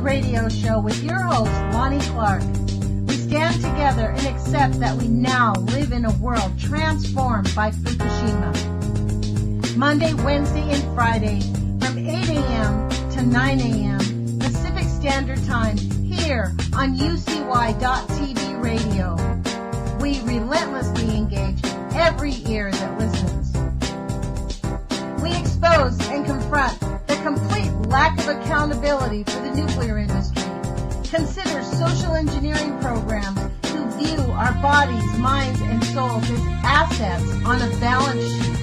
radio show with your host, Lonnie Clark. We stand together and accept that we now live in a world transformed by Fukushima. Monday, Wednesday, and Friday from 8 a.m. to 9 a.m. Pacific Standard Time here on UCY.TV radio. We relentlessly engage every ear that listens. We expose and confront the complete lack of accountability for the nuclear industry. Consider social engineering programs who view our bodies, minds, and souls as assets on a balance sheet.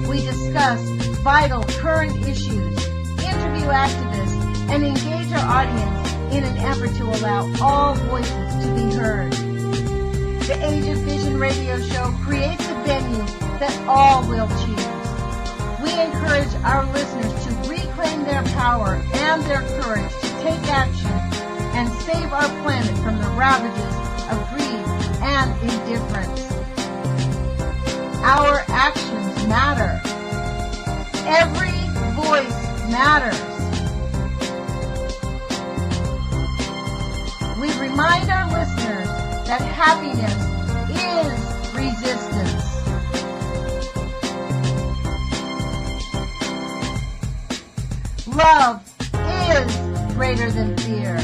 We discuss vital current issues, interview activists, and engage our audience in an effort to allow all voices to be heard. The Age of Vision radio show creates a venue that all will choose. We encourage our listeners to reclaim their power and their courage to take action and save our planet from the ravages of greed and indifference. Our actions matter. Every voice matters. We remind our listeners that happiness is resistance. Love is greater than fear.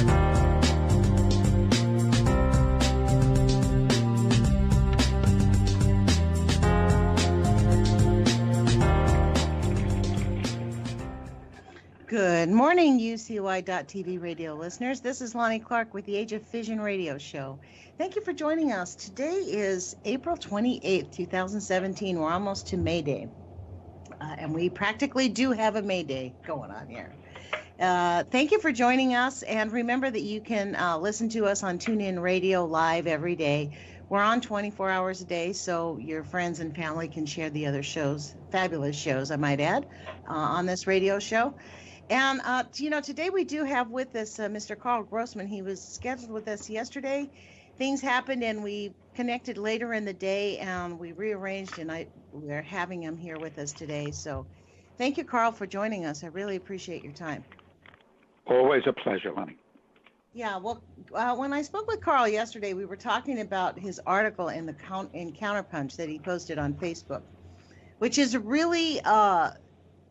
Good morning, UCY.TV radio listeners. This is Lonnie Clark with the Age of Fission radio show. Thank you for joining us. Today is April 28th, 2017. We're almost to May Day. And we practically do have a May Day going on here. Thank you for joining us. And remember that you can listen to us on TuneIn Radio live every day. We're on 24 hours a day, so your friends and family can share the other shows, fabulous shows, I might add, on this radio show. And, today we do have with us Mr. Karl Grossman. He was scheduled with us yesterday. Things happened, and we connected later in the day, and we rearranged, and we're having him here with us today. So thank you, Karl, for joining us. I really appreciate your time. Always a pleasure, Lonnie. Yeah, well, when I spoke with Karl yesterday, we were talking about his article in Counterpunch that he posted on Facebook, which is really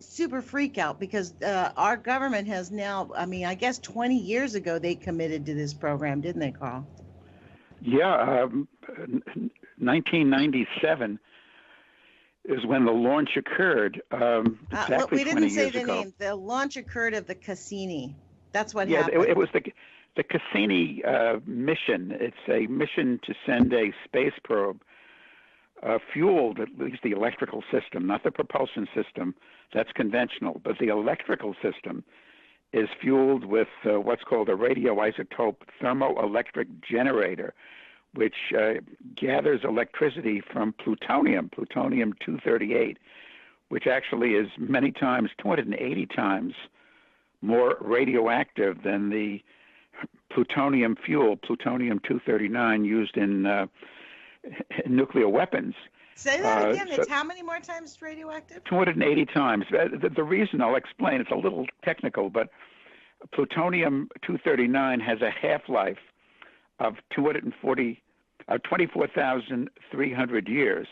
super freak out because our government has now, I guess 20 years ago they committed to this program, didn't they, Karl? Yeah, 1997 is when the launch occurred. Exactly we didn't 20 say years the ago. name. The launch occurred of the Cassini. That's what Yeah, happened. it was the Cassini mission. It's a mission to send a space probe fueled, at least the electrical system, not the propulsion system. That's conventional, but the electrical system is fueled with what's called a radioisotope thermoelectric generator, which gathers electricity from plutonium-238, which actually is many times, 280 times more radioactive than the plutonium fuel, plutonium-239, used in nuclear weapons. Say that again. It's how many more times radioactive? 280 times. The reason I'll explain, it's a little technical, but plutonium-239 has a half-life of 24,300 years.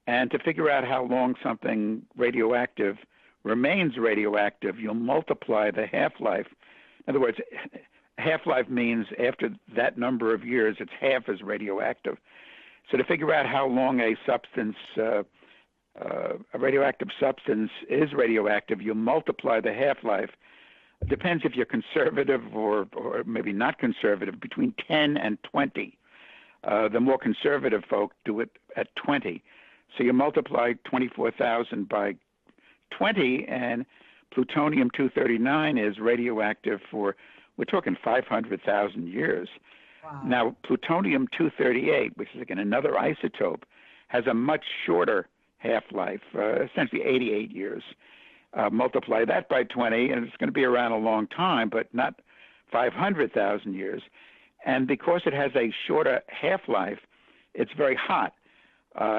And to figure out how long something radioactive remains radioactive, you'll multiply the half-life. In other words, half-life means after that number of years, it's half as radioactive. So to figure out how long a substance, a radioactive substance is radioactive, you multiply the half-life. It depends if you're conservative or maybe not conservative, between 10 and 20. The more conservative folk do it at 20. So you multiply 24,000 by 20, and plutonium-239 is radioactive for, we're talking 500,000 years. Wow. Now, plutonium-238, which is again another isotope, has a much shorter half-life, essentially 88 years. Multiply that by 20, and it's going to be around a long time, but not 500,000 years. And because it has a shorter half-life, it's very hot,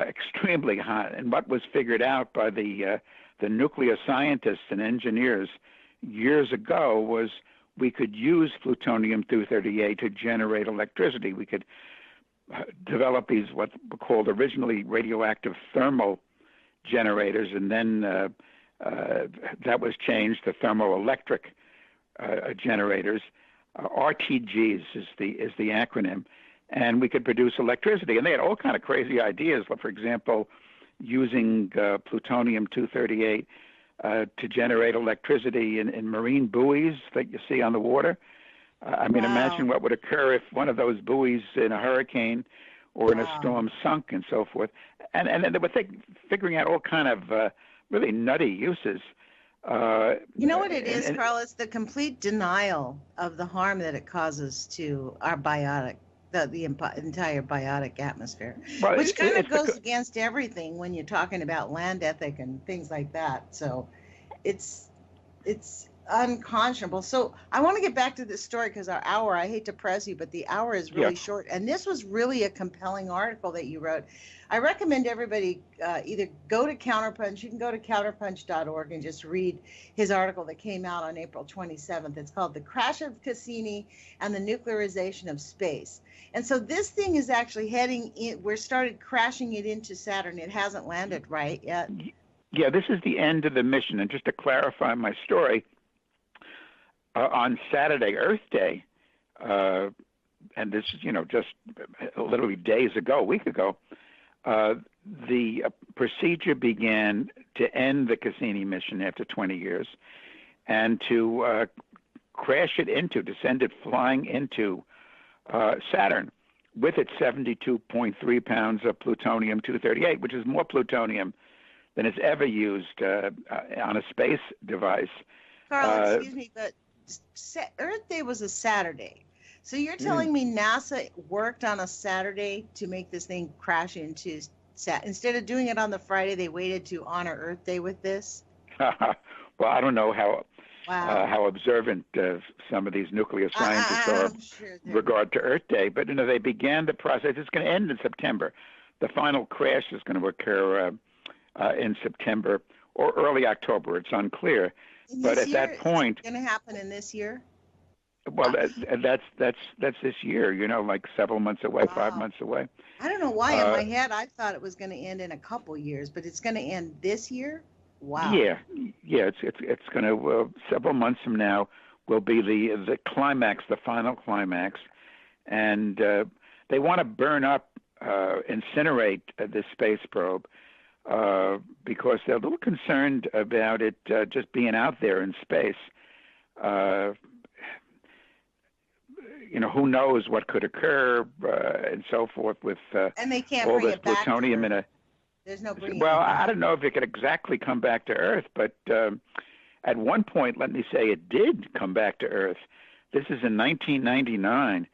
extremely hot. And what was figured out by the nuclear scientists and engineers years ago was we could use plutonium-238 to generate electricity. We could develop these what were called originally radioactive thermal generators, and then that was changed to thermoelectric generators. RTGs is the acronym, and we could produce electricity. And they had all kind of crazy ideas. For example, using plutonium-238 to generate electricity in marine buoys that you see on the water. I mean, imagine what would occur if one of those buoys in a hurricane or in a storm sunk and so forth. And then they were figuring out all kind of really nutty uses. You know what it is, Karl? It's the complete denial of the harm that it causes to our the entire biotic atmosphere, which kind of goes against everything when you're talking about land ethic and things like that. So it's unconscionable. So I want to get back to this story because I hate to press you, but the hour is really short. And this was really a compelling article that you wrote. I recommend everybody either go to Counterpunch. You can go to counterpunch.org and just read his article that came out on April 27th. It's called The Crash of Cassini and the Nuclearization of Space. And so this thing is actually we're started crashing it into Saturn. It hasn't landed right yet. Yeah, this is the end of the mission. And just to clarify my story, on Saturday, Earth Day, and this is, just literally days ago, a week ago, the procedure began to end the Cassini mission after 20 years and to send it flying into Saturn with its 72.3 pounds of plutonium-238, which is more plutonium than it's ever used on a space device. Karl, excuse me, but Earth Day was a Saturday. So you're telling me NASA worked on a Saturday to make this thing crash into instead of doing it on the Friday, they waited to honor Earth Day with this? Well, I don't know how observant some of these nuclear scientists are in regard to Earth Day, but they began the process. It's going to end in September. The final crash is going to occur in September or early October. It's unclear. But at that point, it's going to happen in this year. Well, that's this year. Like several monmonths away, 5 months away. I don't know why in my head I thought it was going to end in a couple years, but it's going to end this year. Wow. Yeah. It's going to several months from now will be the climax, the final climax, and they want to burn up, incinerate this space probe. Because they're a little concerned about it just being out there in space. Who knows what could occur and so forth with and they can't all bring this it back plutonium in a. There's no bringing. Well, I don't know if it could exactly come back to Earth, but at one point, let me say, it did come back to Earth. This is in 1999,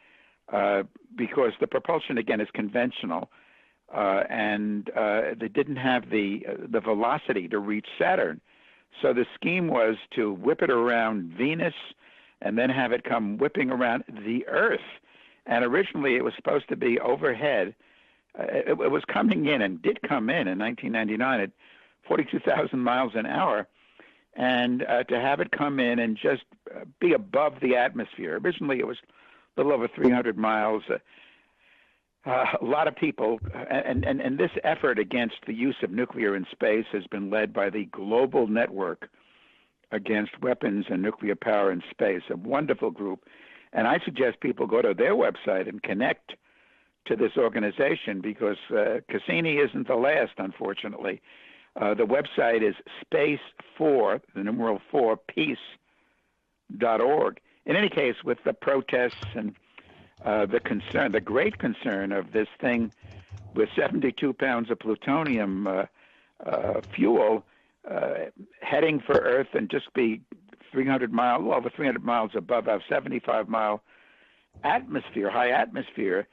because the propulsion again is conventional. And they didn't have the velocity to reach Saturn. So the scheme was to whip it around Venus and then have it come whipping around the Earth. And originally it was supposed to be overhead. It was coming in and did come in 1999 at 42,000 miles an hour. And to have it come in and just be above the atmosphere. Originally it was a little over 300 miles. A lot of people, and this effort against the use of nuclear in space has been led by the Global Network Against Weapons and Nuclear Power in Space, a wonderful group. And I suggest people go to their website and connect to this organization because Cassini isn't the last, unfortunately. The website is space4, the numeral 4, peace.org. In any case, with the protests and the great concern of this thing with 72 pounds of plutonium fuel heading for Earth and just be 300 miles above our 75-mile atmosphere, high atmosphere.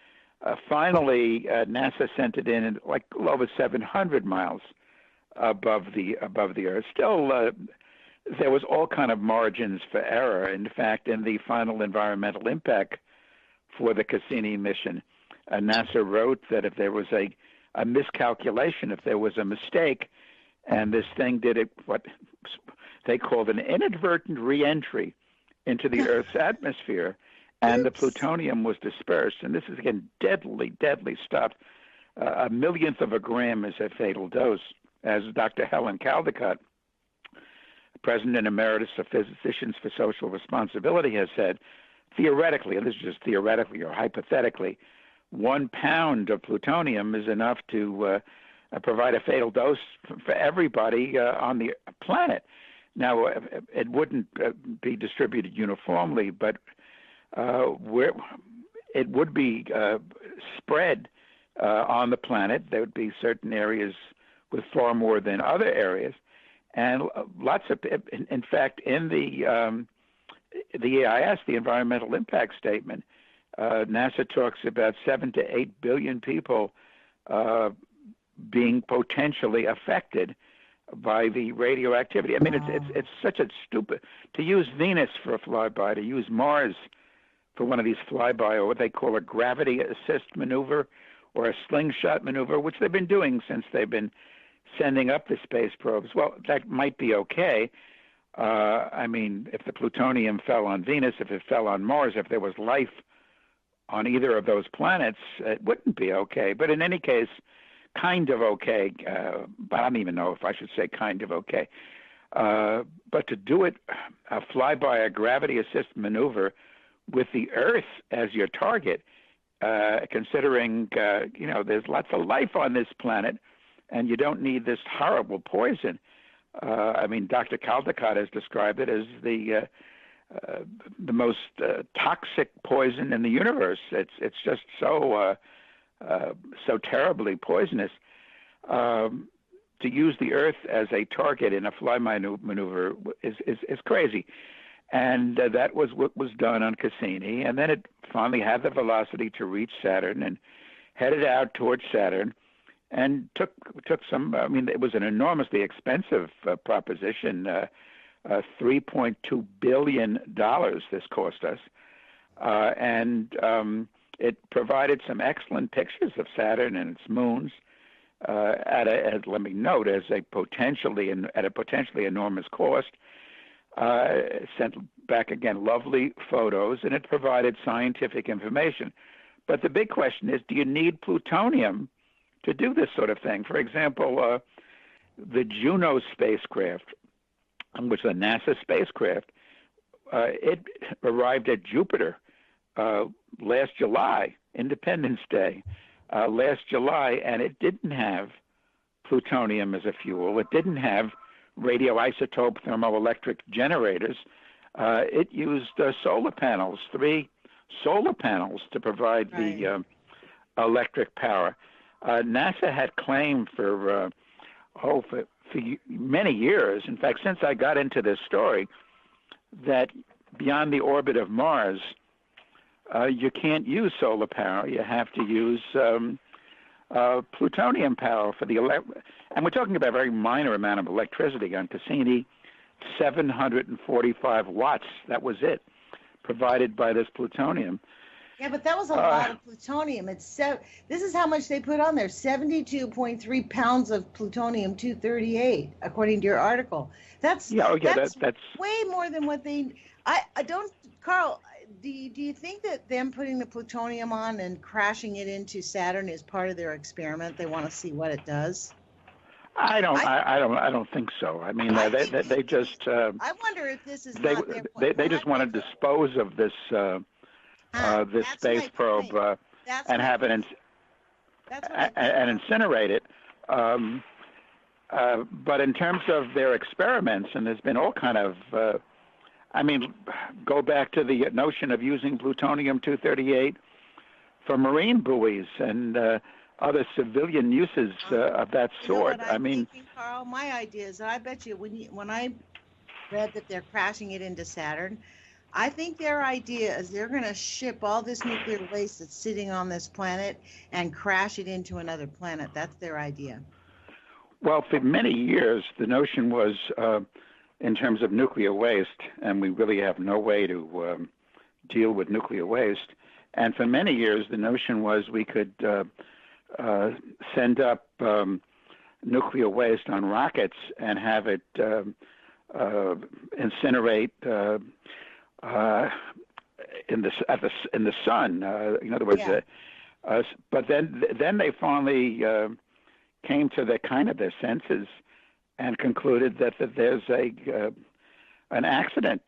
Finally, NASA sent it in like a little over 700 miles above the Earth. Still, there was all kind of margins for error. In fact, in the final environmental impact for the Cassini mission, NASA wrote that if there was a miscalculation, if there was a mistake, and this thing did what they called an inadvertent reentry into the Earth's atmosphere, and the plutonium was dispersed. And this is, again, deadly, deadly stuff. A millionth of a gram is a fatal dose, as Dr. Helen Caldicott, President Emeritus of Physicians for Social Responsibility, has said, theoretically, and this is just theoretically or hypothetically, 1 pound of plutonium is enough to provide a fatal dose for everybody on the planet. Now, it wouldn't be distributed uniformly, but it would be spread on the planet. There would be certain areas with far more than other areas, and lots of. In fact, in the EIS, the Environmental Impact Statement, NASA talks about 7 to 8 billion people being potentially affected by the radioactivity. I mean, it's such a stupid to use Venus for a flyby, to use Mars for one of these flyby, or what they call a gravity assist maneuver or a slingshot maneuver, which they've been doing since they've been sending up the space probes. Well, that might be okay. I mean, if the plutonium fell on Venus, if it fell on Mars, if there was life on either of those planets, it wouldn't be okay. But in any case, kind of okay. But I don't even know if I should say kind of okay. But to do it, a flyby, a gravity assist maneuver with the Earth as your target, considering, there's lots of life on this planet, and you don't need this horrible poison. I mean, Dr. Caldicott has described it as the most toxic poison in the universe. It's just so terribly poisonous. To use the Earth as a target in a flyby maneuver is crazy. And that was what was done on Cassini. And then it finally had the velocity to reach Saturn and headed out towards Saturn and took some, I mean, it was an enormously expensive proposition, $3.2 billion this cost us. And it provided some excellent pictures of Saturn and its moons let me note, at a potentially enormous cost. Sent back, again, lovely photos, and it provided scientific information. But the big question is, do you need plutonium to do this sort of thing? For example, the Juno spacecraft, which is a NASA spacecraft, it arrived at Jupiter last July, Independence Day, last July, and it didn't have plutonium as a fuel. It didn't have radioisotope thermoelectric generators. It used solar panels, 3 solar panels to provide the electric power. NASA had claimed for many years, in fact, since I got into this story, that beyond the orbit of Mars, you can't use solar power. You have to use plutonium power for the and we're talking about a very minor amount of electricity on Cassini, 745 watts. That was it, provided by this plutonium. Yeah, but that was a lot of plutonium. This is how much they put on there: 72.3 pounds of plutonium-238, according to your article. That's way more than what they. I don't, Karl. Do you think that them putting the plutonium on and crashing it into Saturn is part of their experiment? They want to see what it does. I don't think so. I mean, they just. I wonder if this is. They just want to dispose of this this space probe and have it and incinerate it. But in terms of their experiments, and there's been all kind of. Go back to the notion of using plutonium-238 for marine buoys and other civilian uses of that sort. Thinking, Karl, my idea is that I bet you when I read that they're crashing it into Saturn, I think their idea is they're going to ship all this nuclear waste that's sitting on this planet and crash it into another planet. That's their idea. Well, for many years, the notion was, in terms of nuclear waste, and we really have no way to deal with nuclear waste. And for many years, the notion was we could send up nuclear waste on rockets and have it incinerate in the sun. In other words, but then they finally came to their senses and concluded that there's an accident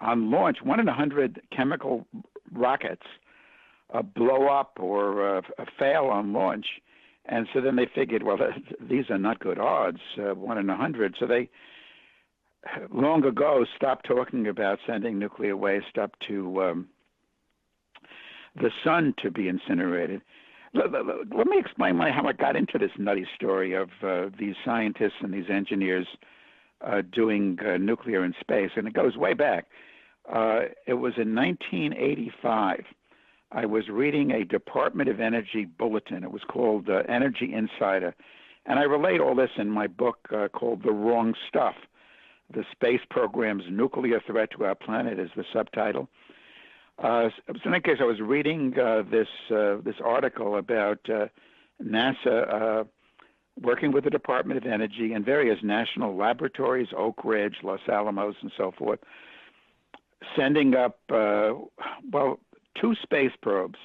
on launch. 1 in 100 chemical rockets blow up or fail on launch. And so then they figured, well, these are not good odds, 1 in 100. So they long ago stopped talking about sending nuclear waste up to the sun to be incinerated. Let me explain how I got into this nutty story of these scientists and these engineers doing nuclear in space, and it goes way back. It was in 1985. I was reading a Department of Energy bulletin. It was called Energy Insider, and I relate all this in my book called The Wrong Stuff. The space program's nuclear threat to our planet is the subtitle. So in any case, I was reading this article about NASA working with the Department of Energy and various national laboratories, Oak Ridge, Los Alamos, and so forth, sending up, 2 space probes,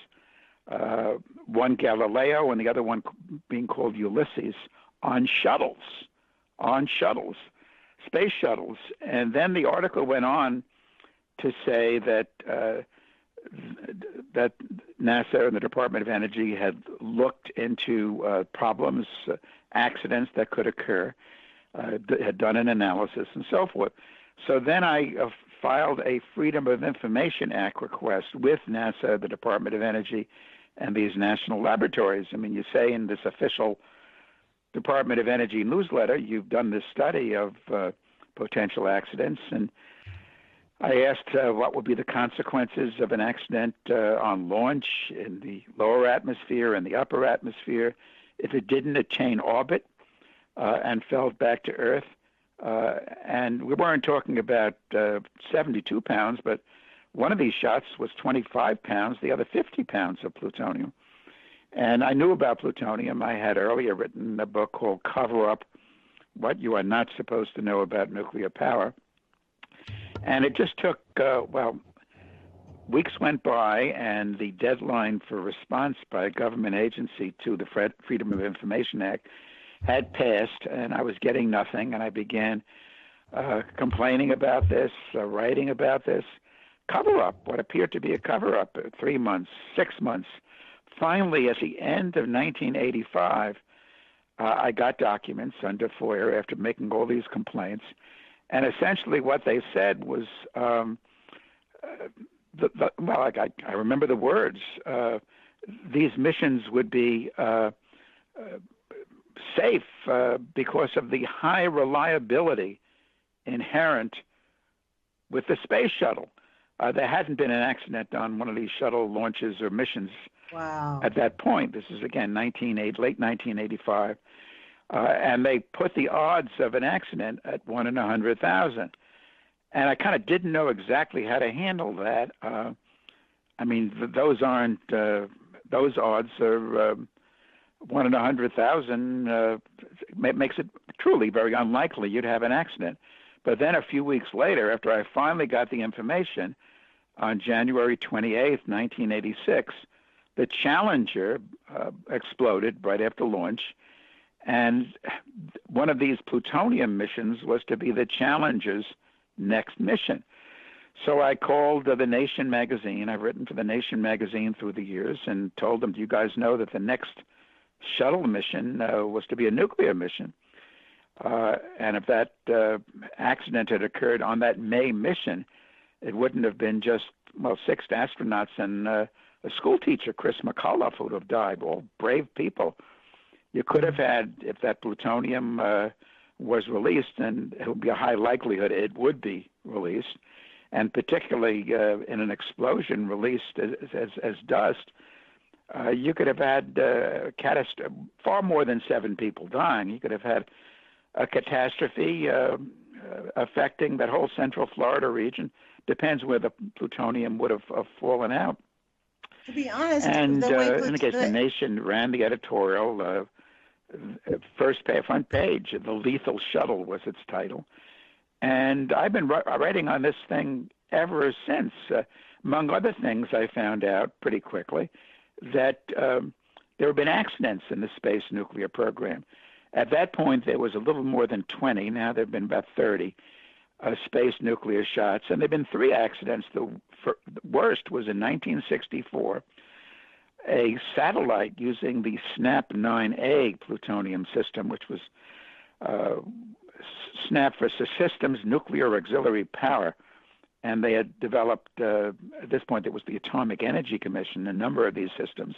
one Galileo and the other one being called Ulysses, on shuttles, space shuttles. And then the article went on to say that that NASA and the Department of Energy had looked into problems, accidents that could occur, had done an analysis and so forth. So then I filed a Freedom of Information Act request with NASA, the Department of Energy, and these national laboratories. I mean, you say in this official Department of Energy newsletter, you've done this study of potential accidents, and I asked what would be the consequences of an accident on launch in the lower atmosphere and the upper atmosphere if it didn't attain orbit and fell back to Earth. And we weren't talking about 72 pounds, but one of these shots was 25 pounds, the other 50 pounds of plutonium. And I knew about plutonium. I had earlier written a book called Cover Up, What You Are Not Supposed to Know About Nuclear Power. And it just took, weeks went by, and the deadline for response by a government agency to the Freedom of Information Act had passed, and I was getting nothing, and I began complaining about this, writing about this. Cover-up, what appeared to be a cover-up, 3 months, 6 months. Finally, at the end of 1985, I got documents under FOIA after making all these complaints, and essentially what they said was, I remember the words, these missions would be safe because of the high reliability inherent with the space shuttle. There hadn't been an accident on one of these shuttle launches or missions at that point. This is, again, late 1985. And they put the odds of an accident at 1 in 100,000. And I kind of didn't know exactly how to handle that. I mean, those odds are 1 in 100,000 makes it truly very unlikely you'd have an accident. But then a few weeks later, after I finally got the information, on January 28th, 1986, the Challenger exploded right after launch. And one of these plutonium missions was to be the Challenger's next mission. So I called the Nation magazine. I've written for the Nation magazine through the years and told them, do you guys know that the next shuttle mission was to be a nuclear mission? And if that accident had occurred on that May mission, it wouldn't have been just, 6 astronauts and a school teacher, Chris McCullough, who would have died, all brave people. You could have had, if that plutonium was released, and it would be a high likelihood it would be released, and particularly in an explosion released as dust, you could have had far more than 7 people dying. You could have had a catastrophe affecting that whole central Florida region. Depends where the plutonium would have fallen out. To be honest, and in the case, the Nation ran the editorial, front page. The Lethal Shuttle was its title. And I've been writing on this thing ever since. Among other things, I found out pretty quickly that there have been accidents in the space nuclear program. At that point, there was a little more than 20. Now there have been about 30 space nuclear shots, and there have been 3 accidents. The worst was in 1964. A satellite using the SNAP-9A plutonium system, which was SNAP for Systems Nuclear Auxiliary Power, and they had developed, at this point it was the Atomic Energy Commission, a number of these systems.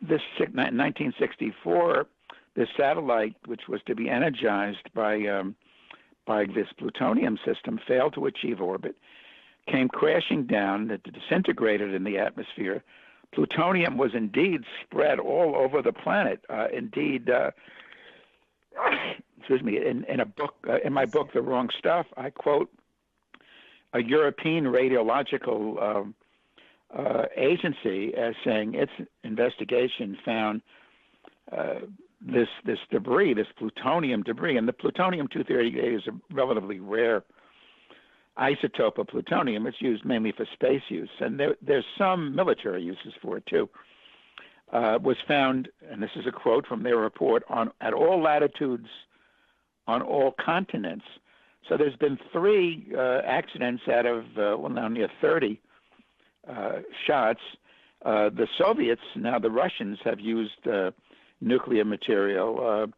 This 1964, this satellite, which was to be energized by this plutonium system, failed to achieve orbit, came crashing down, it disintegrated in the atmosphere. Plutonium was indeed spread all over the planet. Excuse me, in a book, in my book, The Wrong Stuff, I quote a European radiological agency as saying its investigation found this debris, this plutonium debris, and the plutonium-238 is a relatively rare isotope of plutonium. It's used mainly for space use, and there's some military uses for it too. Was found, and this is a quote from their report, at all latitudes, on all continents. So there's been 3 accidents out of now near 30 shots. The Soviets, now the Russians, have used nuclear material.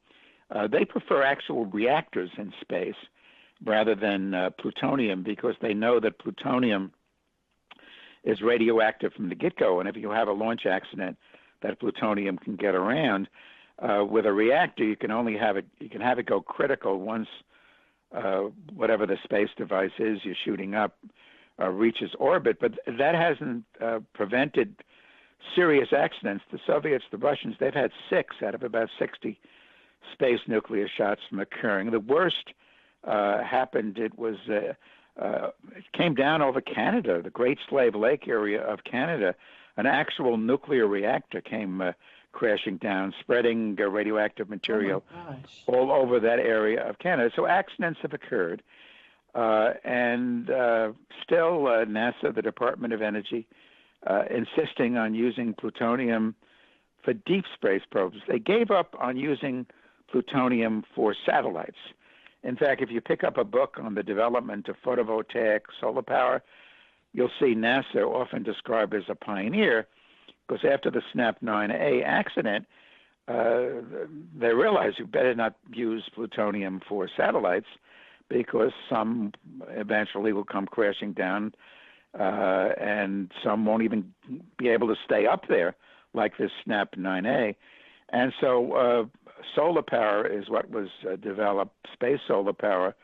They prefer actual reactors in space rather than plutonium, because they know that plutonium is radioactive from the get-go, and if you have a launch accident, that plutonium can get around. With a reactor, you can only have it. You can have it go critical once whatever the space device is you're shooting up reaches orbit, but that hasn't prevented serious accidents. The Soviets, the Russians, they've had 6 out of about 60 space nuclear shots from occurring. The worst happened. It came down over Canada, the Great Slave Lake area of Canada. An actual nuclear reactor came crashing down, spreading radioactive material all over that area of Canada. So accidents have occurred. And still, NASA, the Department of Energy, insisting on using plutonium for deep space probes. They gave up on using plutonium for satellites. In fact, if you pick up a book on the development of photovoltaic solar power, you'll see NASA often described as a pioneer, because after the SNAP-9A accident, they realized you better not use plutonium for satellites, because some eventually will come crashing down, and some won't even be able to stay up there, like this SNAP-9A. And so solar power is what was developed, space solar power,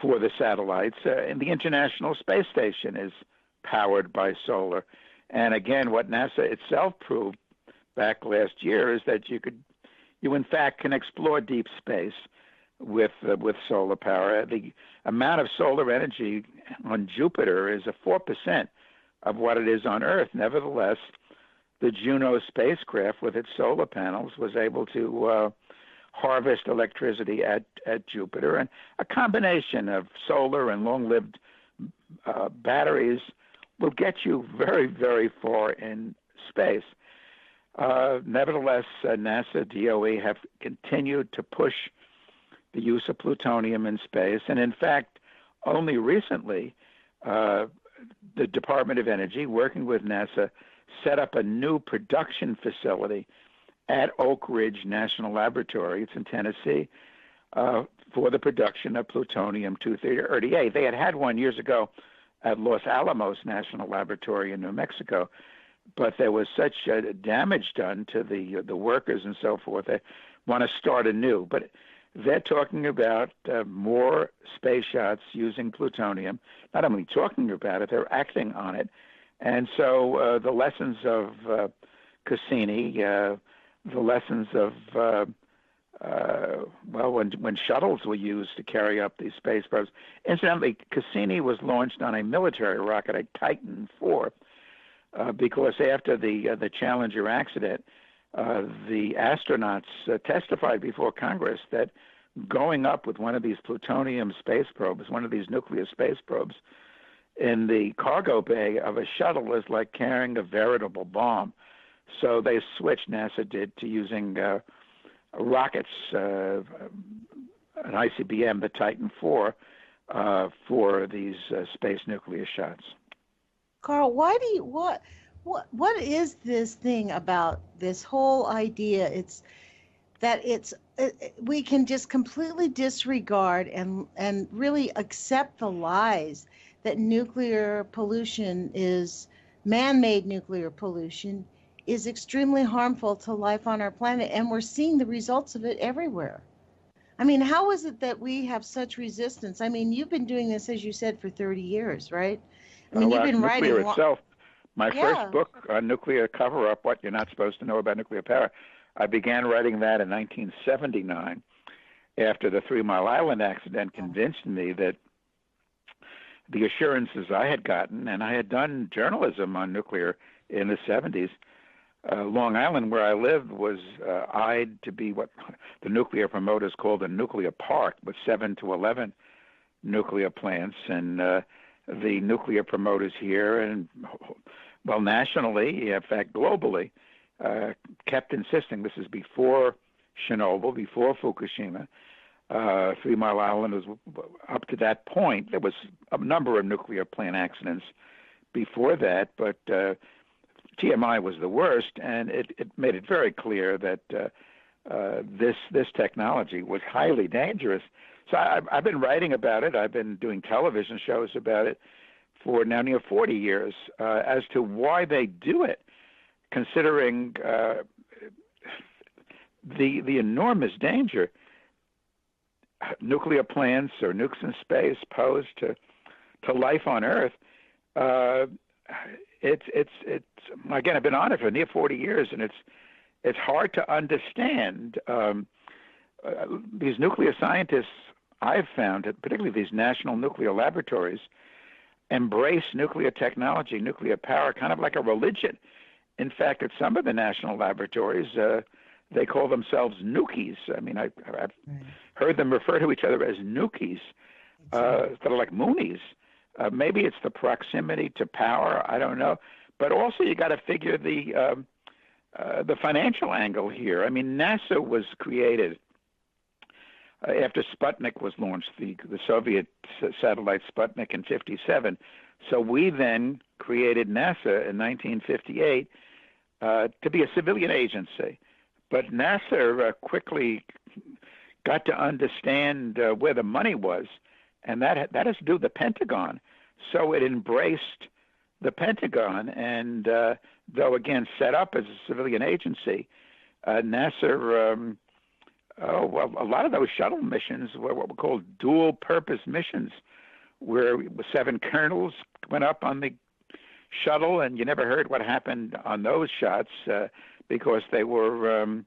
for the satellites. And the International Space Station is powered by solar. And again, what NASA itself proved back last year is that you in fact can explore deep space with solar power. The amount of solar energy on Jupiter is 4% of what it is on Earth. Nevertheless, the Juno spacecraft with its solar panels was able to harvest electricity at Jupiter, and a combination of solar and long-lived batteries will get you very, very far in space. Nevertheless, NASA, DOE have continued to push the use of plutonium in space, and in fact, only recently, the Department of Energy, working with NASA, set up a new production facility at Oak Ridge National Laboratory, it's in Tennessee, for the production of plutonium-238. They had one years ago at Los Alamos National Laboratory in New Mexico, but there was such damage done to the workers and so forth, they want to start anew. But they're talking about more space shots using plutonium, not only talking about it, they're acting on it. And so the lessons of Cassini, the lessons of, when shuttles were used to carry up these space probes. Incidentally, Cassini was launched on a military rocket, a Titan IV, because after the Challenger accident, the astronauts testified before Congress that going up with one of these plutonium space probes, one of these nuclear space probes, in the cargo bay of a shuttle is like carrying a veritable bomb. So they switched, NASA did, to using rockets, an ICBM, the Titan IV, for these space nuclear shots. Karl, what is this thing about this whole idea? We can just completely disregard and really accept the lies that nuclear pollution man-made nuclear pollution is extremely harmful to life on our planet, and we're seeing the results of it everywhere. I mean, how is it that we have such resistance? I mean, you've been doing this, as you said, for 30 years, right? I mean, you've been writing. Nuclear itself. My first book on nuclear cover-up, What You're Not Supposed to Know About Nuclear Power, I began writing that in 1979 after the 3 Mile Island accident convinced me that the assurances I had gotten, and I had done journalism on nuclear in the 70s. Long Island, where I lived, was eyed to be what the nuclear promoters called a nuclear park with 7 to 11 nuclear plants. And the nuclear promoters here, and well, nationally, in fact, globally, kept insisting, this is before Chernobyl, before Fukushima, 3 Mile Island was up to that point. There was a number of nuclear plant accidents before that, but TMI was the worst, and it made it very clear that this technology was highly dangerous. So I've been writing about it. I've been doing television shows about it for now near 40 years as to why they do it, considering the enormous danger nuclear plants or nukes in space pose to life on Earth. It's again, I've been on it for near 40 years, and it's hard to understand. These nuclear scientists, I've found, particularly these national nuclear laboratories, embrace nuclear technology, nuclear power, kind of like a religion. In fact, at some of the national laboratories, they call themselves nukies. I mean, I've heard them refer to each other as nukies, sort of like moonies. Maybe it's the proximity to power. I don't know. But also, you got to figure the financial angle here. I mean, NASA was created after Sputnik was launched, the Soviet satellite Sputnik in '57. So we then created NASA in 1958 to be a civilian agency. But NASA quickly got to understand where the money was, and that has to do with the Pentagon. So it embraced the Pentagon, and though, again, set up as a civilian agency, NASA, a lot of those shuttle missions were what were called dual-purpose missions, where 7 colonels went up on the shuttle, and you never heard what happened on those shots because they were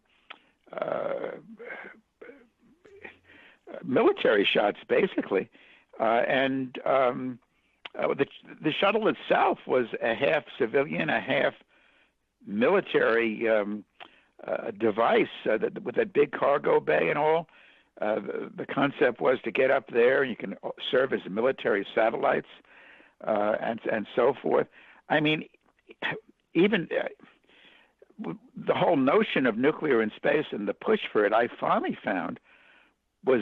military shots, basically. And the shuttle itself was a half civilian, a half military device with that big cargo bay and all. The concept was to get up there, and you can serve as military satellites and so forth. I mean, even the whole notion of nuclear in space and the push for it, I finally found, was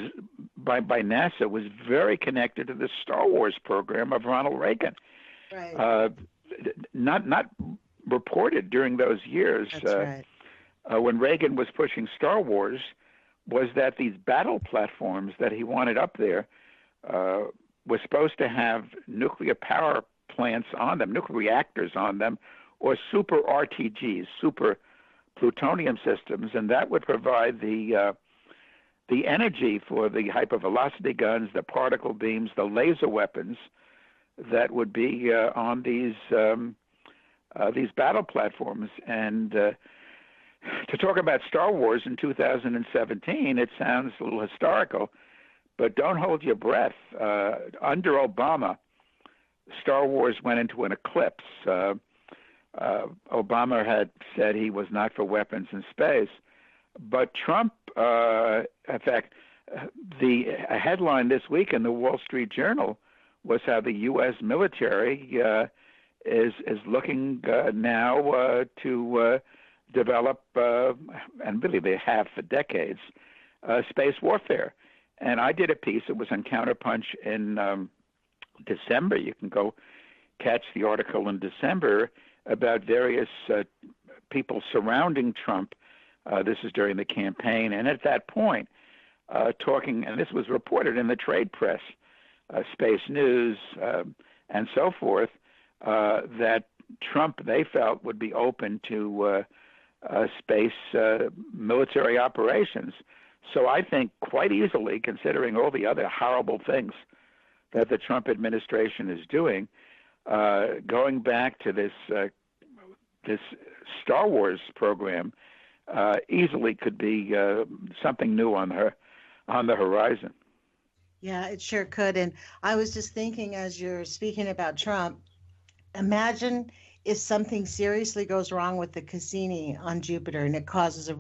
by NASA was very connected to the Star Wars program of Ronald Reagan. Right. Not reported during those years. That's right. When Reagan was pushing Star Wars, was that these battle platforms that he wanted up there were supposed to have nuclear power plants on them, nuclear reactors on them, or super RTGs, super plutonium systems, and that would provide the energy for the hypervelocity guns, the particle beams, the laser weapons that would be on these battle platforms. And to talk about Star Wars in 2017, it sounds a little historical, but don't hold your breath. Under Obama, Star Wars went into an eclipse. Obama had said he was not for weapons in space, but Trump, in fact, a headline this week in the Wall Street Journal was how the U.S. military is looking now to develop, and really they have for decades, space warfare. And I did a piece. It was on Counterpunch in December. You can go catch the article in December about various people surrounding Trump. This is during the campaign, and at that point, talking, and this was reported in the trade press, Space News, and so forth, that Trump, they felt, would be open to space military operations. So I think quite easily, considering all the other horrible things that the Trump administration is doing, going back to this Star Wars program easily could be something new on the horizon. Yeah, it sure could. And I was just thinking, as you're speaking about Trump, imagine if something seriously goes wrong with the Cassini on Jupiter and it causes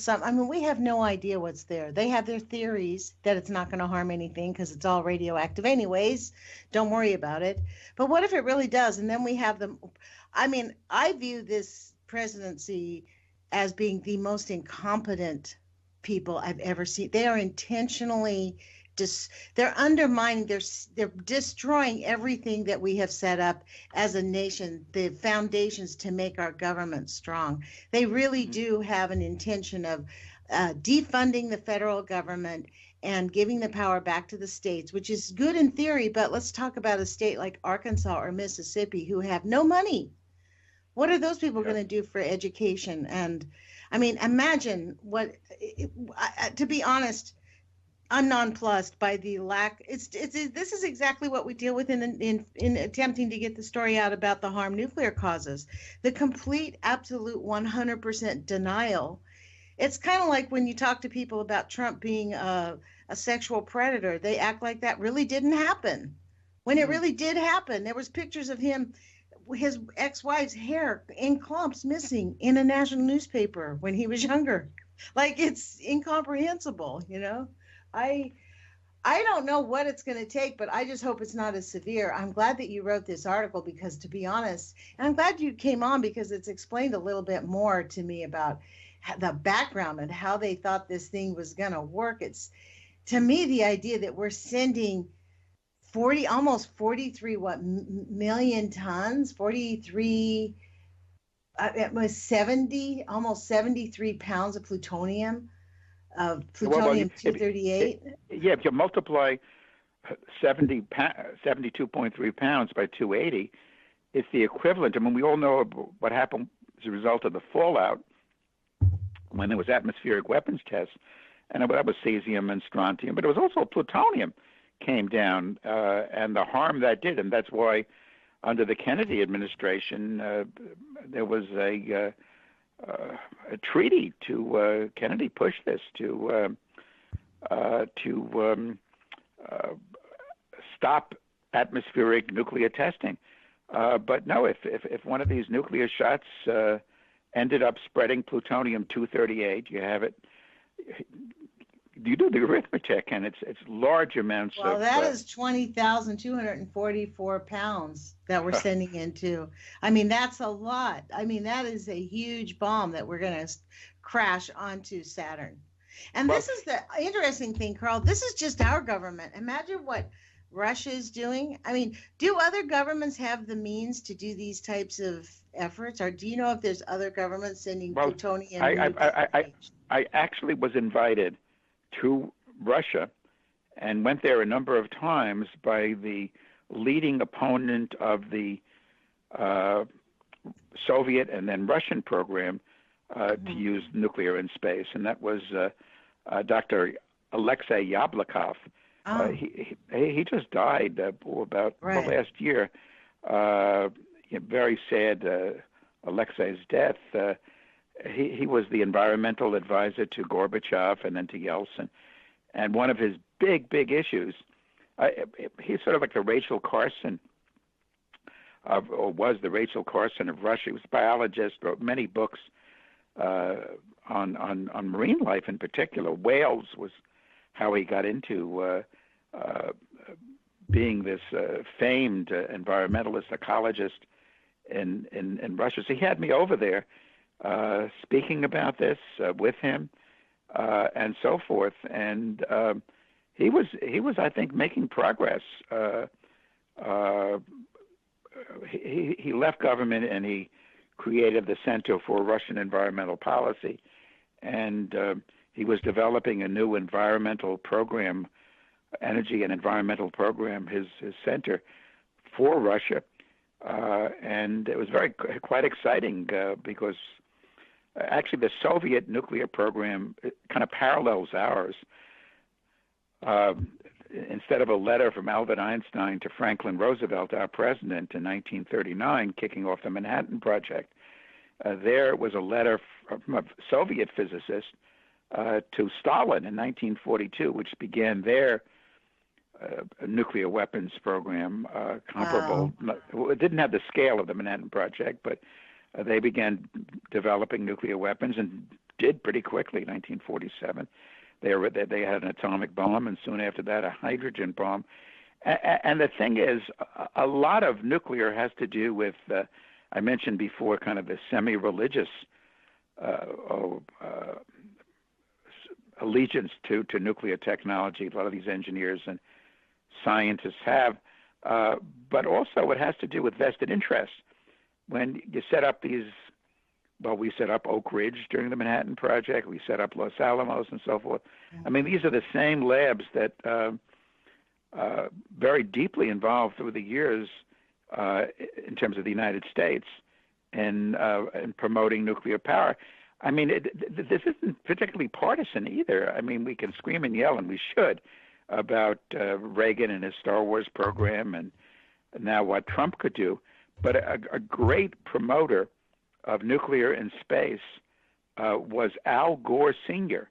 some, I mean, we have no idea what's there. They have their theories that it's not going to harm anything because it's all radioactive anyways. Don't worry about it. But what if it really does? And then we have them. I mean, I view this presidency as being the most incompetent people I've ever seen. They are intentionally they're undermining, they're destroying everything that we have set up as a nation, the foundations to make our government strong. They really do have an intention of defunding the federal government and giving the power back to the states, which is good in theory, but let's talk about a state like Arkansas or Mississippi who have no money. What are those people going to do for education? And I mean, imagine to be honest, I'm nonplussed by the lack. This is exactly what we deal with in attempting to get the story out about the harm nuclear causes. The complete, absolute 100% denial. It's kind of like when you talk to people about Trump being a sexual predator. They act like that really didn't happen. When it really did happen, there was pictures of him, his ex-wife's hair in clumps missing in a national newspaper when he was younger. Like, it's incomprehensible, you know? I don't know what it's going to take, but I just hope it's not as severe. I'm glad that you wrote this article because, to be honest, and I'm glad you came on because it's explained a little bit more to me about the background and how they thought this thing was going to work. It's, to me, the idea that we're sending almost 43 million tons, 43, it was 70, almost 73 pounds of plutonium. Plutonium 238. If you multiply 72.3 pounds by 280, it's the equivalent. I mean, we all know what happened as a result of the fallout when there was atmospheric weapons tests, and that was cesium and strontium, but it was also plutonium came down, and the harm that did, and that's why under the Kennedy administration there was a treaty to Kennedy pushed this to stop atmospheric nuclear testing. But no, if one of these nuclear shots ended up spreading plutonium-238, you have it. You do the arithmetic, and it's large amounts. Well, that is 20,244 pounds that we're sending into. I mean, that's a lot. I mean, that is a huge bomb that we're going to crash onto Saturn. And this is the interesting thing, Karl. This is just our government. Imagine what Russia is doing. I mean, do other governments have the means to do these types of efforts, or do you know if there's other governments sending plutonium? I actually was invited to Russia and went there a number of times by the leading opponent of the Soviet and then Russian program to use nuclear in space, and that was Dr. Alexei Yablokov. He just died about last year. Very sad, Alexei's death. He was the environmental advisor to Gorbachev and then to Yeltsin. And one of his big issues, he's sort of like the Rachel Carson or was the Rachel Carson of Russia. He was a biologist, wrote many books on marine life in particular. Whales was how he got into being this famed environmentalist, ecologist in Russia. So he had me over there speaking about this with him and so forth. And he was, I think, making progress. He left government and he created the Center for Russian Environmental Policy, and he was developing a new environmental program, energy and environmental program, his center for Russia, and it was quite exciting because actually the Soviet nuclear program kind of parallels ours. Instead of a letter from Albert Einstein to Franklin Roosevelt, our president, in 1939, kicking off the Manhattan Project, there was a letter from a Soviet physicist to Stalin in 1942, which began their nuclear weapons program, comparable. Wow. It didn't have the scale of the Manhattan Project, but they began developing nuclear weapons and did pretty quickly, 1947. They had an atomic bomb, and soon after that, a hydrogen bomb. And the thing is, a lot of nuclear has to do with, I mentioned before, kind of the semi-religious allegiance to nuclear technology. A lot of these engineers and scientists have, but also it has to do with vested interests. When you set up these, well, we set up Oak Ridge during the Manhattan Project. We set up Los Alamos and so forth. I mean, these are the same labs that very deeply involved through the years in terms of the United States in promoting nuclear power. I mean, this isn't particularly partisan either. I mean, we can scream and yell, and we should, about Reagan and his Star Wars program and now what Trump could do. But a great promoter of nuclear in space was Al Gore Sr.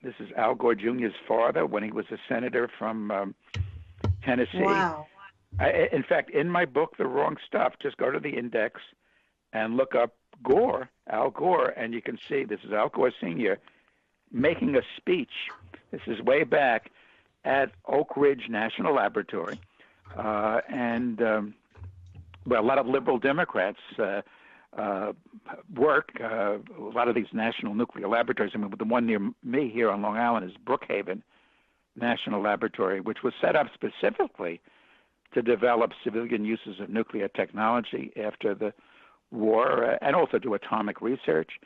This is Al Gore Jr.'s father when he was a senator from Tennessee. Wow. In fact, in my book, The Wrong Stuff, just go to the index and look up Gore, Al Gore, and you can see this is Al Gore Sr. making a speech. This is way back at Oak Ridge National Laboratory. Well, a lot of liberal Democrats work. A lot of these national nuclear laboratories. I mean, the one near me here on Long Island is Brookhaven National Laboratory, which was set up specifically to develop civilian uses of nuclear technology after the war, and also do atomic research.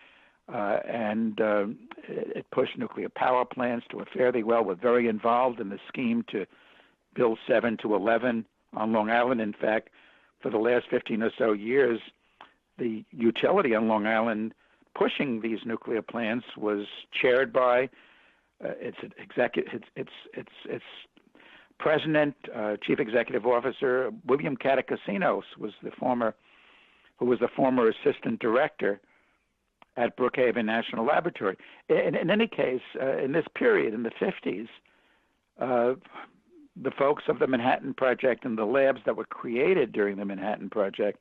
It pushed nuclear power plants to a fairly well. We're very involved in the scheme to build 7 to 11 on Long Island. In fact, for the last 15 or so years, the utility on Long Island pushing these nuclear plants was chaired by its president, chief executive officer, William Catacasinos, who was the former assistant director at Brookhaven National Laboratory. In any case, in this period, in the 50s, the folks of the Manhattan Project and the labs that were created during the Manhattan Project,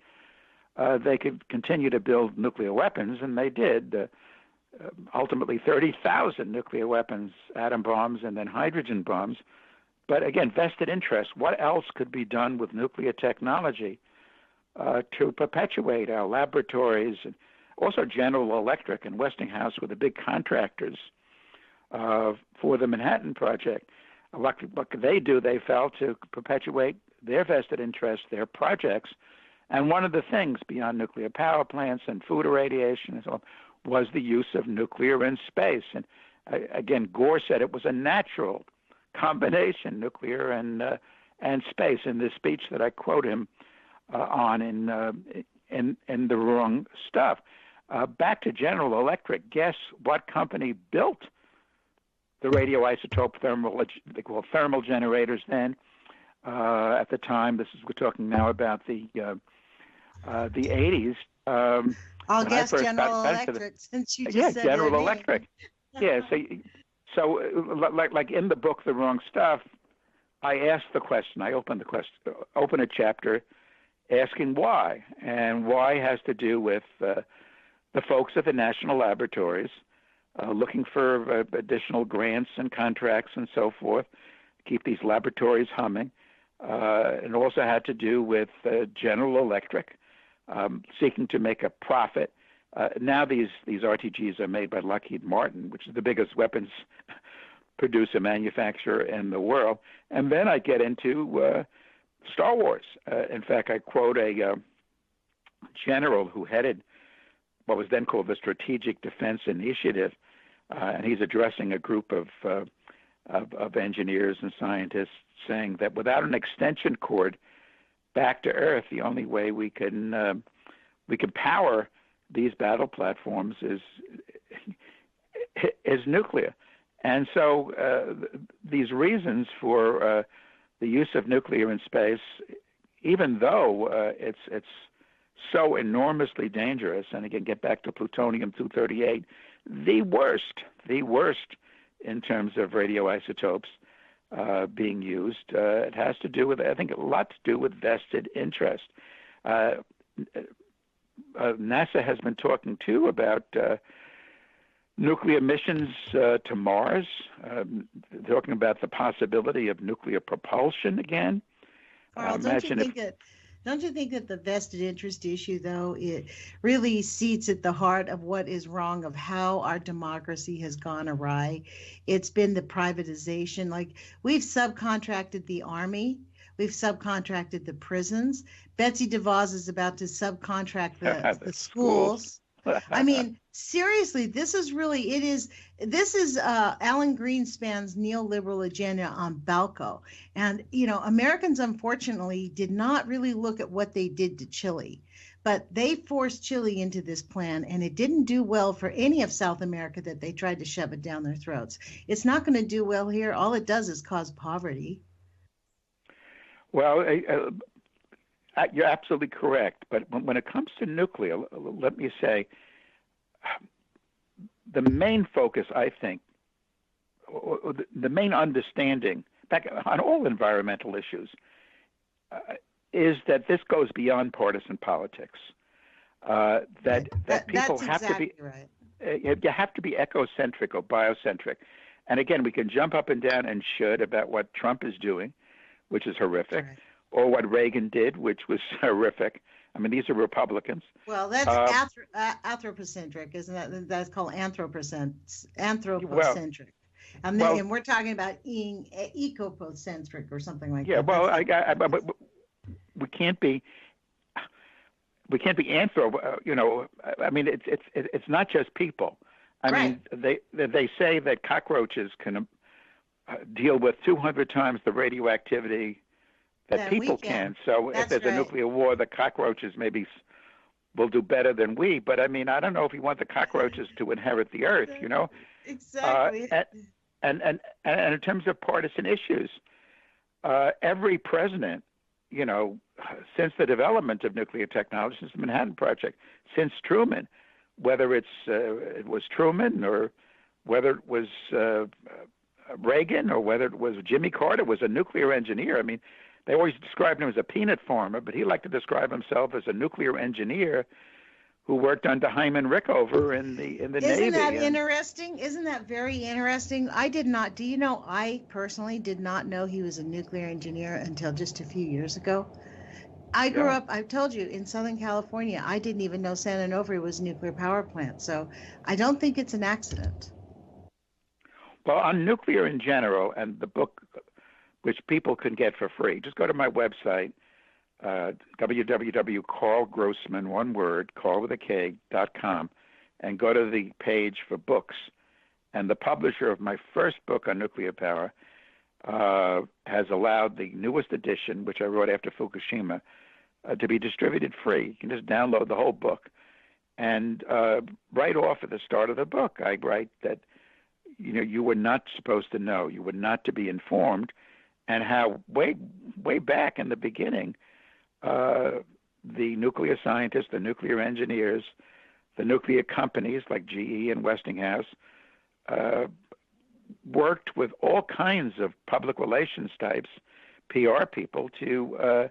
they could continue to build nuclear weapons, and they did. Ultimately, 30,000 nuclear weapons, atom bombs, and then hydrogen bombs. But again, vested interest. What else could be done with nuclear technology to perpetuate our laboratories? And also, General Electric and Westinghouse were the big contractors for the Manhattan Project. What could they do, they felt, to perpetuate their vested interests, their projects. And one of the things beyond nuclear power plants and food irradiation and so on was the use of nuclear in space. And again, Gore said it was a natural combination, nuclear and space, in this speech that I quote him on in The Wrong Stuff. Back to General Electric, guess what company built the radioisotope thermal generators then? At the time, we're talking now about the 80s. I'll guess General Electric, since you just said General their Electric. name. Yeah, so like in the book, The Wrong Stuff, I asked the question. I opened a chapter asking why, and why has to do with the folks at the national laboratories looking for additional grants and contracts and so forth, keep these laboratories humming. It also had to do with General Electric seeking to make a profit. Now these RTGs are made by Lockheed Martin, which is the biggest weapons producer manufacturer in the world. And then I get into Star Wars. In fact, I quote a general who headed what was then called the Strategic Defense Initiative, and he's addressing a group of engineers and scientists, saying that without an extension cord back to Earth, the only way we can power these battle platforms is nuclear. And so these reasons for the use of nuclear in space, even though it's so enormously dangerous, and again, get back to plutonium-238, the worst in terms of radioisotopes being used. It has to do with, I think, a lot to do with vested interest. NASA has been talking, too, about nuclear missions to Mars, talking about the possibility of nuclear propulsion again. Karl, don't you think that the vested interest issue, though, it really seats at the heart of what is wrong of how our democracy has gone awry? It's been the privatization. Like, we've subcontracted the Army. We've subcontracted the prisons. Betsy DeVos is about to subcontract the schools. I mean, seriously, this is Alan Greenspan's neoliberal agenda on Balco. And, Americans, unfortunately, did not really look at what they did to Chile. But they forced Chile into this plan, and it didn't do well for any of South America that they tried to shove it down their throats. It's not going to do well here. All it does is cause poverty. Well, you're absolutely correct. But when it comes to nuclear, let me say, the main focus, I think, or the main understanding, back on all environmental issues, is that this goes beyond partisan politics. That people have exactly to be right. You have to be ecocentric or biocentric. And again, we can jump up and down and should about what Trump is doing, which is horrific, right, or what Reagan did, which was horrific. I mean, these are Republicans. Well, that's anthropocentric, isn't that? That's called anthropocentric. And we're talking about being ecocentric or something like that. Yeah, well, we can't be anthro. I mean, it's not just people. I mean, they say that cockroaches can deal with 200 times the radioactivity that people can. So if there's a nuclear war, the cockroaches maybe will do better than we. But I mean, I don't know if you want the cockroaches to inherit the earth, Exactly. And in terms of partisan issues, every president, since the development of nuclear technology, since the Manhattan Project, since Truman, whether it was Truman or whether it was Reagan or whether it was Jimmy Carter, was a nuclear engineer. I mean, they always described him as a peanut farmer, but he liked to describe himself as a nuclear engineer who worked under Hyman Rickover in the Navy. Isn't that interesting? Isn't that very interesting? I personally did not know he was a nuclear engineer until just a few years ago. I grew up, I've told you, in Southern California. I didn't even know San Onofre was a nuclear power plant. So I don't think it's an accident. Well, on nuclear in general, and the book, which people can get for free, just go to my website, www.karlgrossman, one word, karl.com, and go to the page for books. And the publisher of my first book on nuclear power has allowed the newest edition, which I wrote after Fukushima, to be distributed free. You can just download the whole book. And right off at the start of the book, I write that you were not supposed to know, you were not to be informed, and how way back in the beginning, the nuclear scientists, the nuclear engineers, the nuclear companies like GE and Westinghouse worked with all kinds of public relations types, PR people, to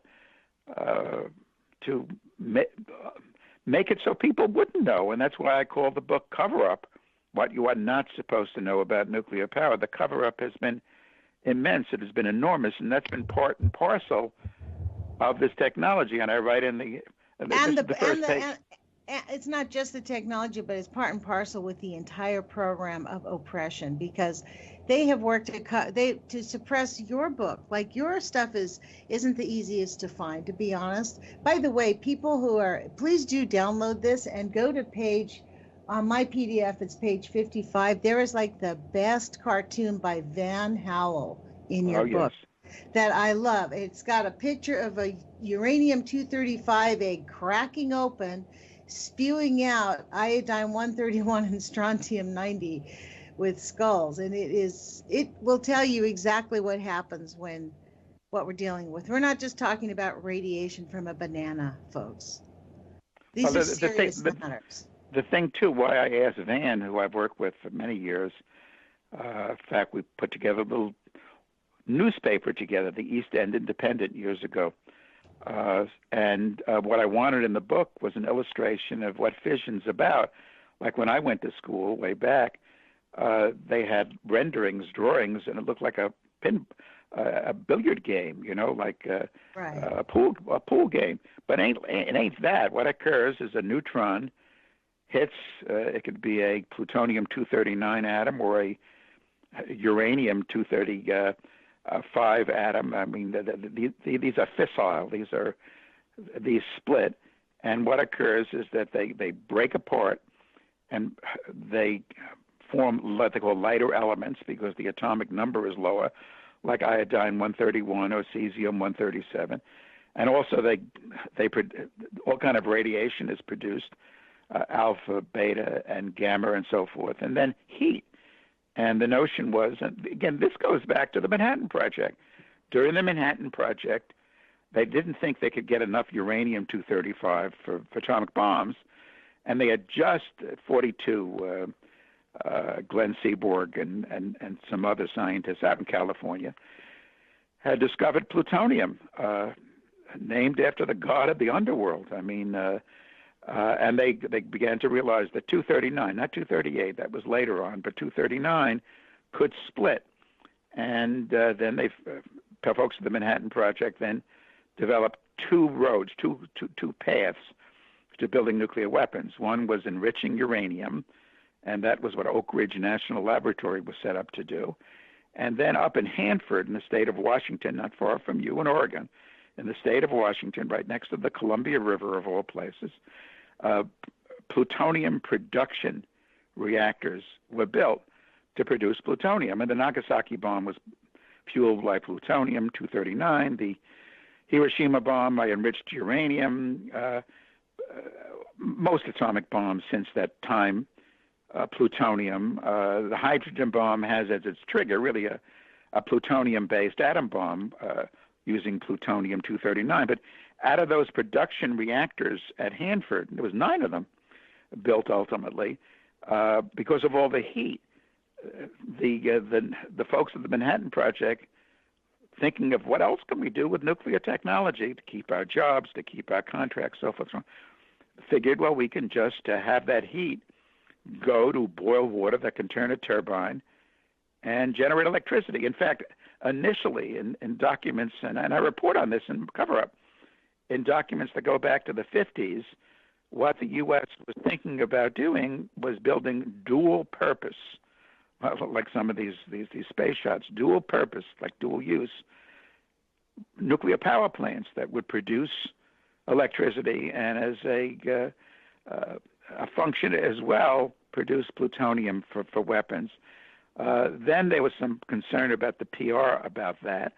make it so people wouldn't know. And that's why I call the book Cover Up, what you are not supposed to know about nuclear power. The cover-up has been immense. It has been enormous, and that's been part and parcel of this technology. And I write in the first page. And it's not just the technology, but it's part and parcel with the entire program of oppression, because they have worked to suppress your book. Like, your stuff isn't the easiest to find, to be honest. By the way, please do download this and go to page, on my PDF, it's page 55. There is like the best cartoon by Van Howell in your book. Yes. That I love. It's got a picture of a uranium-235 egg cracking open, spewing out iodine-131 and strontium-90 with skulls, and it will tell you exactly what happens when what we're dealing with. We're not just talking about radiation from a banana, folks. These are serious matters. The thing too, why I asked Van, who I've worked with for many years, in fact, we put together a little newspaper together, the East End Independent, years ago. And what I wanted in the book was an illustration of what fission's about. Like when I went to school way back, they had renderings, drawings, and it looked like a billiard game, like a pool game. But it ain't that. What occurs is a neutron hits. It could be a plutonium-239 atom or a uranium-235 atom. I mean, these are fissile. These split, and what occurs is that they break apart, and they form what they call lighter elements because the atomic number is lower, like iodine-131 or cesium-137, and also they all kind of radiation is produced, alpha, beta, and gamma, and so forth, and then heat. And the notion was, and again, this goes back to the Manhattan Project. During the Manhattan Project, they didn't think they could get enough uranium-235 for atomic bombs, and they had just 42, Glenn Seaborg and some other scientists out in California, had discovered plutonium, named after the god of the underworld. I mean, and they began to realize that 239, not 238, that was later on, but 239 could split. And then folks at the Manhattan Project then developed two roads, two paths to building nuclear weapons. One was enriching uranium, and that was what Oak Ridge National Laboratory was set up to do. And then up in Hanford, in the state of Washington, not far from you in Oregon, in the state of Washington, right next to the Columbia River of all places, plutonium production reactors were built to produce plutonium. And the Nagasaki bomb was fueled by plutonium-239. The Hiroshima bomb by enriched uranium. Most atomic bombs since that time, plutonium. The hydrogen bomb has as its trigger really a plutonium-based atom bomb using plutonium-239. But out of those production reactors at Hanford, there was 9 of them built ultimately because of all the heat. The folks at the Manhattan Project, thinking of what else can we do with nuclear technology to keep our jobs, to keep our contracts, so forth, figured, well, we can just have that heat go to boil water that can turn a turbine and generate electricity. In fact, initially in documents, and I report on this in cover-up, in documents that go back to the 50s, what the U.S. was thinking about doing was building dual purpose, like some of these space shots, dual purpose, like dual use, nuclear power plants that would produce electricity and as a function as well produce plutonium for weapons. Then there was some concern about the PR about that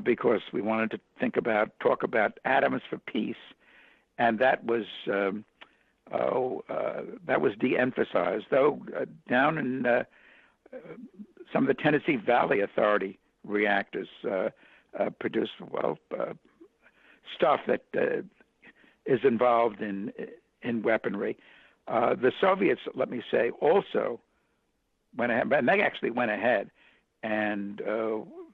because we wanted to talk about atoms for peace, and that was de-emphasized. Though down in some of the Tennessee Valley Authority reactors produce stuff that is involved in weaponry. The Soviets, let me say, also went ahead, and they actually went ahead, and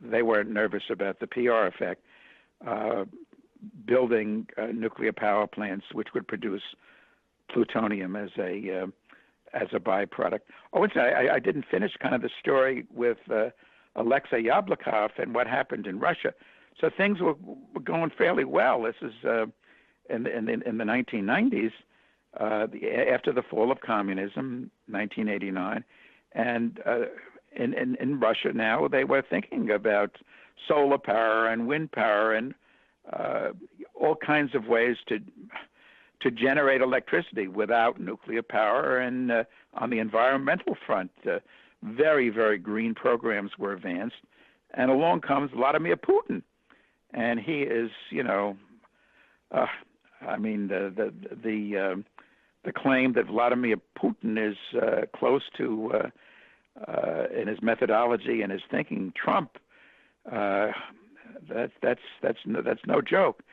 they weren't nervous about the PR effect, building nuclear power plants which would produce plutonium as a as a byproduct. Oh, I didn't finish kind of the story with Alexei Yablokov and what happened in Russia. So things were going fairly well. This is in the 1990s, after the fall of communism, 1989, and in Russia now they were thinking about solar power and wind power and all kinds of ways to generate electricity without nuclear power. And on the environmental front, very, very green programs were advanced. And along comes Vladimir Putin, and he is, the claim that Vladimir Putin is close to, in his methodology and his thinking, Trump. That's no joke.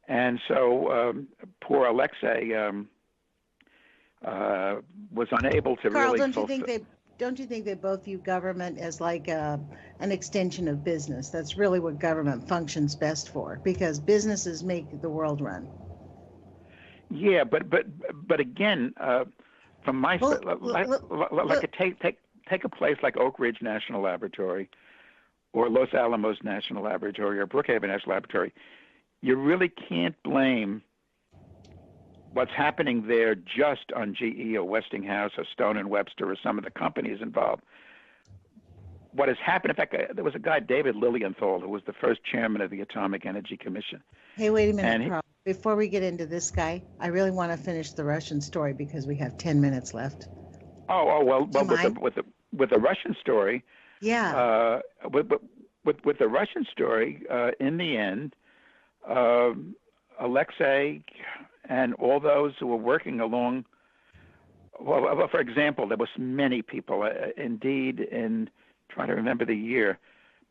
And so poor Alexei was unable to Karl, really. Don't you think they both view government as like an extension of business? That's really what government functions best for, because businesses make the world run. Yeah, but again, from my take a place like Oak Ridge National Laboratory, or Los Alamos National Laboratory, or Brookhaven National Laboratory. You really can't blame what's happening there just on GE or Westinghouse or Stone and Webster or some of the companies involved. What has happened, in fact, there was a guy, David Lilienthal, who was the first chairman of the Atomic Energy Commission. Hey, wait a minute, Karl. Before we get into this guy, I really want to finish the Russian story because we have 10 minutes left. Well, with the Russian story, yeah. With the Russian story, in the end, Alexei and all those who were working along, well, for example, there was many people. Indeed, in trying to remember the year,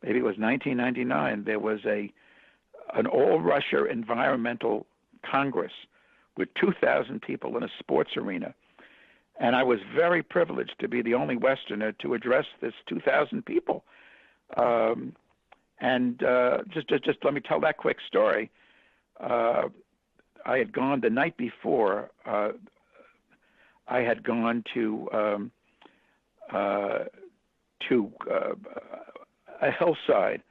maybe it was 1999. There was an all-Russia environmental Congress with 2,000 people in a sports arena, and I was very privileged to be the only Westerner to address this 2,000 people. And just let me tell that quick story. I had gone the night before. I had gone to a hillside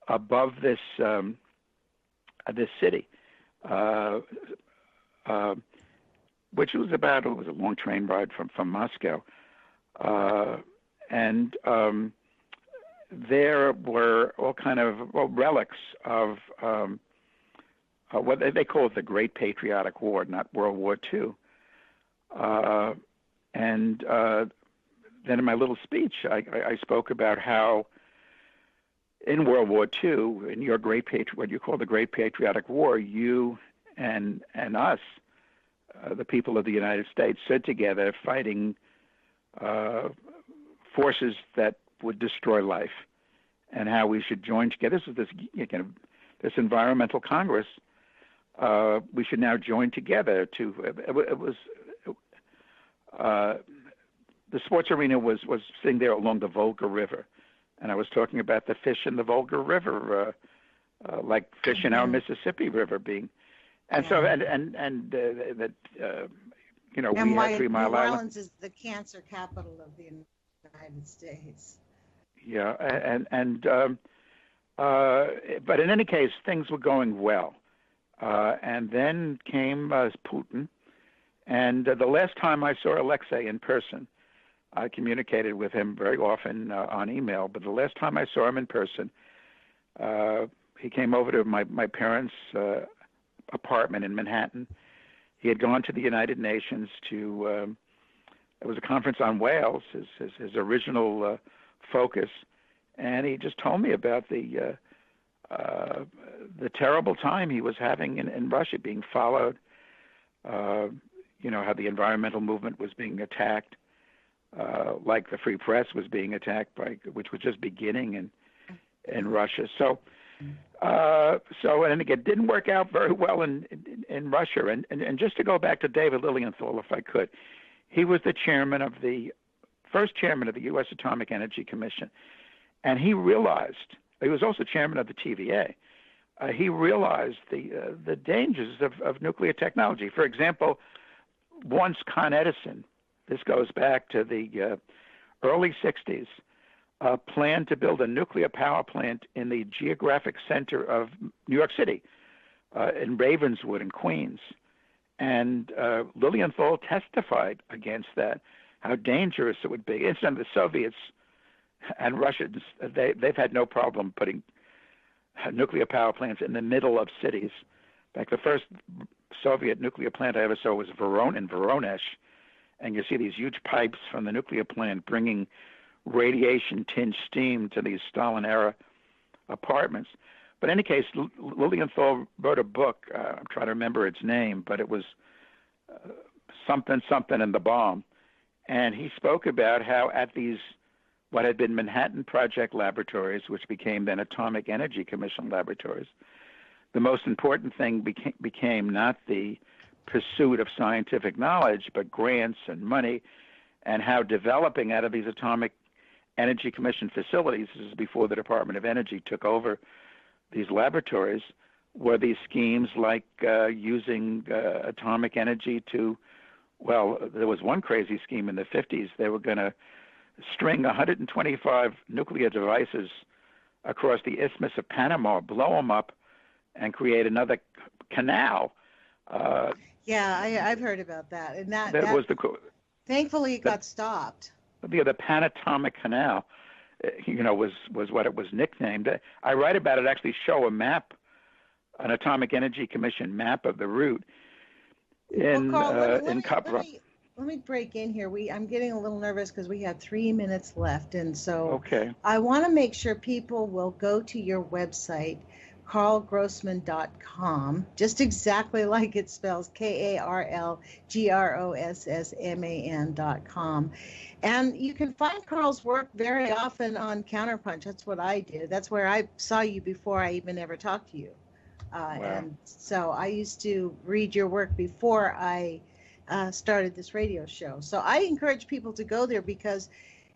above this city, which was it was a long train ride from Moscow, and there were all kind of relics of what they call it the Great Patriotic War, not World War II. And then in my little speech, I spoke about how in World War II, in your what you call the Great Patriotic War, you and us, the people of the United States, stood together fighting forces that would destroy life, and how we should join together. This is this environmental Congress. We should now join together to. It was the sports arena was sitting there along the Volga River, and I was talking about the fish in the Volga River, like fish in our Mississippi River being, and so that and we had 3 Mile New Island. Orleans is the cancer capital of the United States. Yeah, but in any case, things were going well, and then came Putin, and the last time I saw Alexei in person, I communicated with him very often on email, but the last time I saw him in person, he came over to my parents' apartment in Manhattan. He had gone to the United Nations to. It was a conference on whales, his original focus, and he just told me about the terrible time he was having in Russia, being followed. How the environmental movement was being attacked, like the free press was being attacked which was just beginning in Russia. So and again, it didn't work out very well in Russia. And just to go back to David Lilienthal, if I could, he was the first chairman of the U.S. Atomic Energy Commission, and he realized he was also chairman of the TVA. He realized the dangers of nuclear technology. For example, once Con Edison this goes back to the early 60s, planned to build a nuclear power plant in the geographic center of New York City, in Ravenswood in Queens. And Lilienthal testified against that, how dangerous it would be. Incidentally, the Soviets and Russians, they've had no problem putting nuclear power plants in the middle of cities. In fact, the first Soviet nuclear plant I ever saw was in Voronezh, and you see these huge pipes from the nuclear plant bringing radiation-tinged steam to these Stalin-era apartments. But in any case, Lilienthal wrote a book. I'm trying to remember its name, but it was something in the bomb. And he spoke about how at these, what had been Manhattan Project laboratories, which became then Atomic Energy Commission laboratories, the most important thing became not the pursuit of scientific knowledge, but grants and money, and how developing out of these Atomic Energy Commission facilities, this is before the Department of Energy took over these laboratories, were these schemes like using atomic energy to, well, there was one crazy scheme in the 50s. They were going to string 125 nuclear devices across the Isthmus of Panama, blow them up, and create another canal. I've heard about that. And that was thankfully it got stopped. The Panatomic Canal, was what it was nicknamed. I write about it, actually show a map, an Atomic Energy Commission map of the route in Carl, let me break in here. I'm getting a little nervous because we have 3 minutes left, and so okay. I want to make sure people will go to your website, karlgrossman.com, just exactly like it spells, KarlGrossman.com. And you can find Karl's work very often on Counterpunch. That's what I did. That's where I saw you before I even ever talked to you. Wow. And so I used to read your work before I started this radio show. So I encourage people to go there because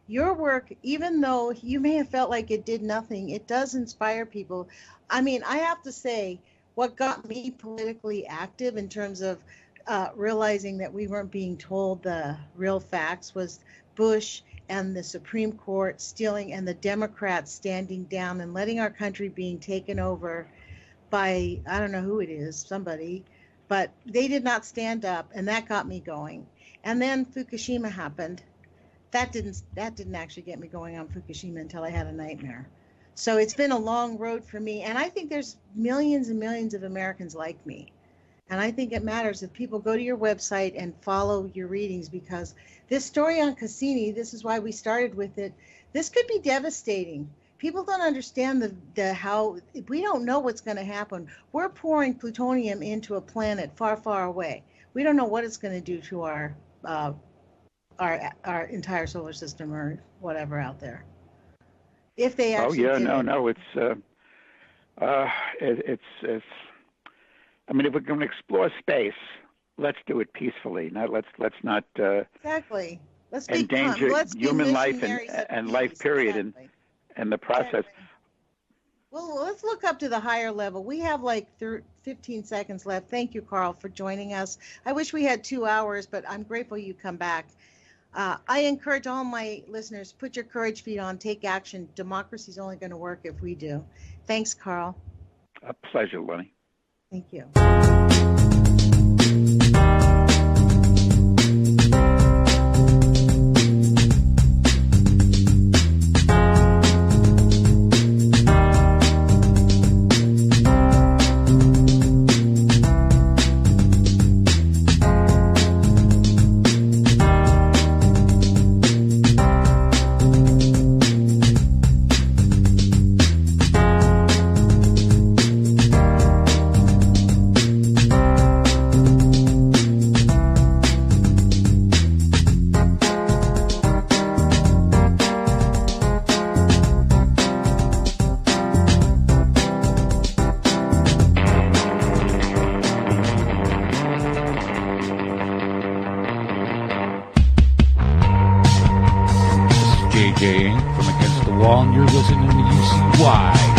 your work, even though you may have felt like it did nothing, it does inspire people. I mean, I have to say, what got me politically active in terms of realizing that we weren't being told the real facts was Bush and the Supreme Court stealing and the Democrats standing down and letting our country being taken over by, I don't know who it is, somebody, but they did not stand up, and that got me going. And then Fukushima happened. That didn't actually get me going on Fukushima until I had a nightmare. So it's been a long road for me, and I think there's millions and millions of Americans like me. And I think it matters if people go to your website and follow your readings, because this story on Cassini, this is why we started with it, this could be devastating. People don't understand how we don't know what's going to happen. We're pouring plutonium into a planet far, far away. We don't know what it's going to do to our entire solar system or whatever out there. If they actually it's I mean, if we're going to explore space, let's do it peacefully. Let's not exactly. Let's endanger human life and life period in the process. Exactly. Well, let's look up to the higher level. We have like 15 seconds left. Thank you, Karl, for joining us. I wish we had 2 hours, but I'm grateful you come back. I encourage all my listeners, put your courage feet on, take action. Democracy is only going to work if we do. Thanks, Karl. A pleasure, Lonnie. Thank you. From Against the Wall, and you're listening to UCY